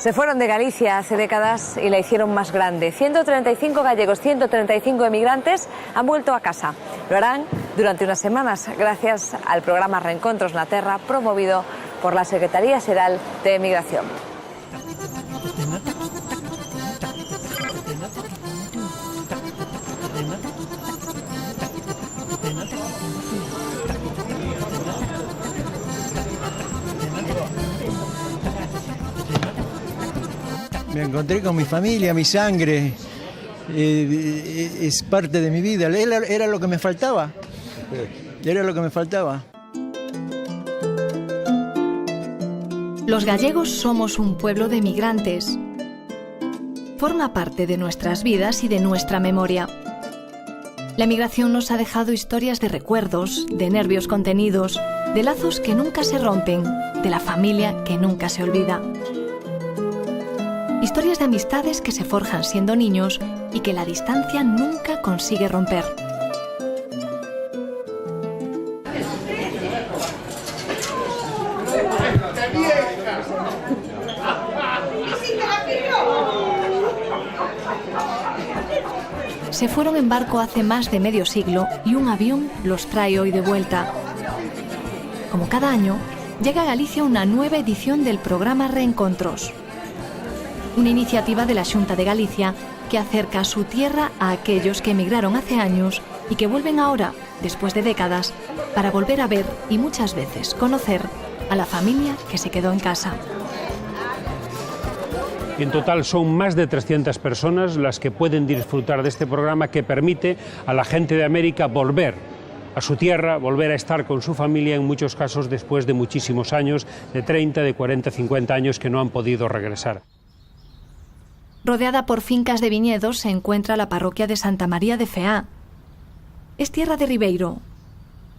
Se fueron de Galicia hace décadas y la hicieron más grande. 135 gallegos, 135 emigrantes han vuelto a casa. Lo harán durante unas semanas gracias al programa Reencontros na Terra promovido por la Secretaría Xeral de Emigración. Me encontré con mi familia, mi sangre, es parte de mi vida, era lo que me faltaba, Los gallegos somos un pueblo de migrantes. Forma parte de nuestras vidas y de nuestra memoria. La emigración nos ha dejado historias de recuerdos, de nervios contenidos, de lazos que nunca se rompen, de la familia que nunca se olvida. Historias de amistades que se forjan siendo niños y que la distancia nunca consigue romper. Se fueron en barco hace más de medio siglo y un avión los trae hoy de vuelta. Como cada año, llega a Galicia una nueva edición del programa Reencontros. Una iniciativa de la Xunta de Galicia que acerca a su tierra a aquellos que emigraron hace años y que vuelven ahora, después de décadas, para volver a ver y muchas veces conocer a la familia que se quedó en casa. En total son más de 300 personas las que pueden disfrutar de este programa que permite a la gente de América volver a su tierra, volver a estar con su familia, en muchos casos después de muchísimos años, de 30, de 40, 50 años que no han podido regresar. Rodeada por fincas de viñedos se encuentra la parroquia de Santa María de Feá. Es tierra de Ribeiro.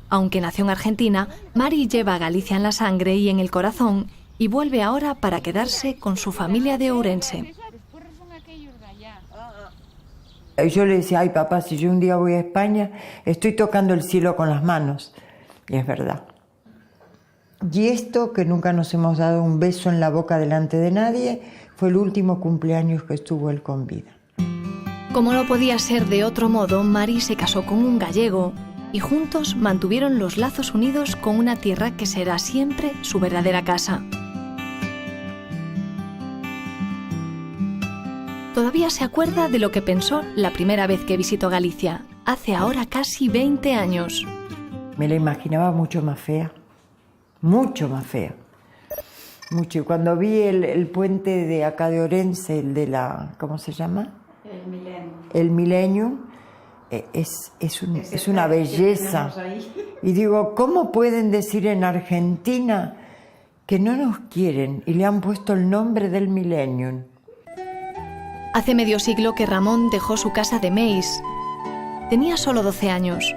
Aunque nació en Argentina, Mari lleva a Galicia en la sangre y en el corazón y vuelve ahora para quedarse con su familia de Ourense. Yo le decía, ay papá, si yo un día voy a España, estoy tocando el cielo con las manos. Y es verdad. Y esto, que nunca nos hemos dado un beso en la boca delante de nadie, fue el último cumpleaños que estuvo él con vida. Como no podía ser de otro modo, Mari se casó con un gallego y juntos mantuvieron los lazos unidos con una tierra que será siempre su verdadera casa. Todavía se acuerda de lo que pensó la primera vez que visitó Galicia, hace ahora casi 20 años. Me la imaginaba mucho más fea, mucho más fea. Mucho. Y cuando vi el puente de acá de Ourense, el de la, ¿cómo se llama? El Millennium, es una belleza. Y digo, ¿cómo pueden decir en Argentina que no nos quieren y le han puesto el nombre del Millennium? Hace medio siglo que Ramón dejó su casa de Meis. Tenía solo 12 años.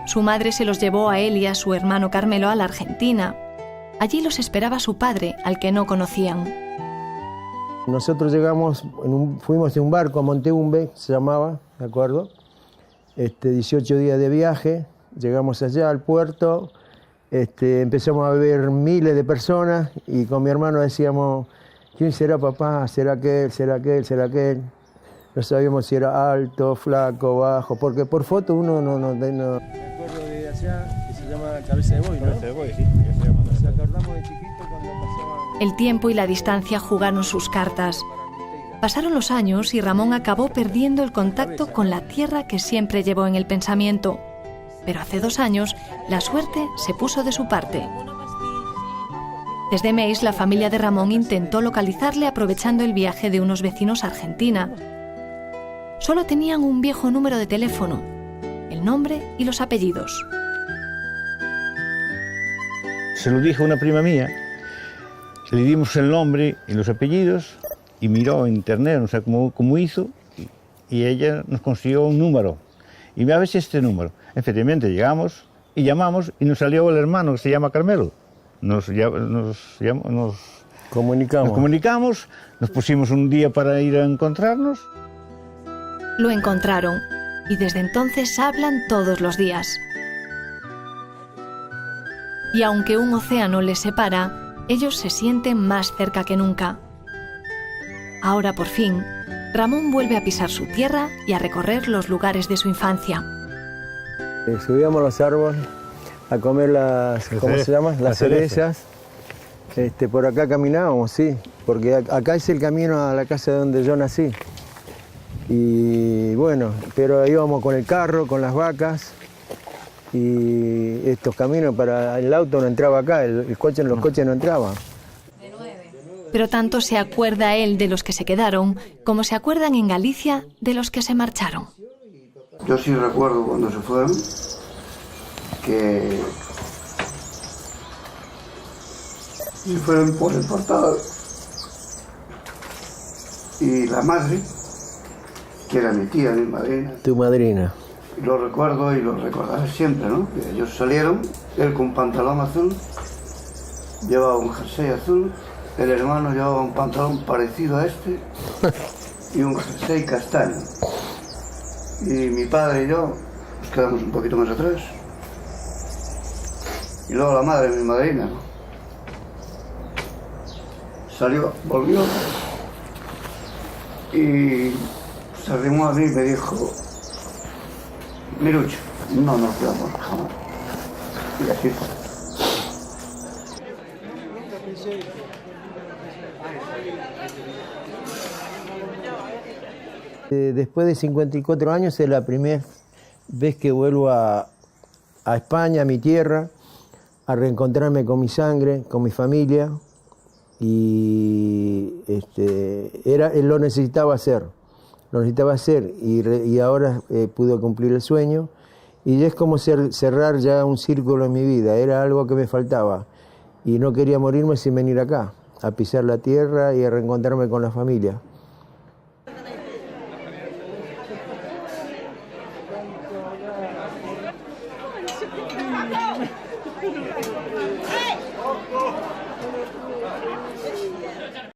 Su madre se los llevó a él y a su hermano Carmelo a la Argentina. Allí los esperaba su padre, al que no conocían. Nosotros llegamos, fuimos en un barco a Monteumbe, se llamaba, ¿de acuerdo? 18 días de viaje, llegamos allá al puerto, empezamos a ver miles de personas y con mi hermano decíamos, ¿quién será papá? ¿Será aquel? ¿Será aquel? ¿Será aquel? No sabíamos si era alto, flaco, bajo, porque por foto uno no. Me acuerdo de allá, que se llama Cabeza de Boy, ¿no? Cabeza de Boy, sí. Nos acordamos de chiquito cuando pasaban... El tiempo y la distancia jugaron sus cartas. Pasaron los años y Ramón acabó perdiendo el contacto con la tierra que siempre llevó en el pensamiento. Pero hace 2 años, la suerte se puso de su parte. Desde Meis, la familia de Ramón intentó localizarle aprovechando el viaje de unos vecinos a Argentina. Solo tenían un viejo número de teléfono, el nombre y los apellidos. Se lo dije a una prima mía, le dimos el nombre y los apellidos y miró en internet, no sé cómo hizo, y ella nos consiguió un número. Y me avesé este número. Efectivamente, llegamos y llamamos y nos salió el hermano que se llama Carmelo. Nos comunicamos, nos pusimos un día para ir a encontrarnos. Lo encontraron y desde entonces hablan todos los días. Y aunque un océano les separa, ellos se sienten más cerca que nunca. Ahora, por fin, Ramón vuelve a pisar su tierra y a recorrer los lugares de su infancia. Subíamos los árboles a comer ¿cómo se llama? Las cerezas. Por acá caminábamos, sí, porque acá es el camino a la casa donde yo nací. Y bueno, pero íbamos con el carro, con las vacas, y estos caminos para el auto no entraba acá, los coches no entraban. Pero tanto se acuerda él de los que se quedaron, como se acuerdan en Galicia de los que se marcharon. Yo sí recuerdo cuando se fueron, que se fueron por el portal, y la madre, que era mi tía, mi madrina. Tu madrina. Lo recuerdo y lo recordaré siempre, ¿no? Que ellos salieron, él con pantalón azul, llevaba un jersey azul, el hermano llevaba un pantalón parecido a este y un jersey castaño. Y mi padre y yo nos quedamos un poquito más atrás. Y luego la madre, mi madrina, ¿no? Salió, volvió y se arrimó a mí y me dijo: Mirucho, no nos quedamos jamás. Y así fue. Después de 54 años es la primera vez que vuelvo a España, a mi tierra, a reencontrarme con mi sangre, con mi familia, y él lo necesitaba hacer y ahora pude cumplir el sueño, y es como cerrar ya un círculo en mi vida. Era algo que me faltaba y no quería morirme sin venir acá, a pisar la tierra y a reencontrarme con la familia.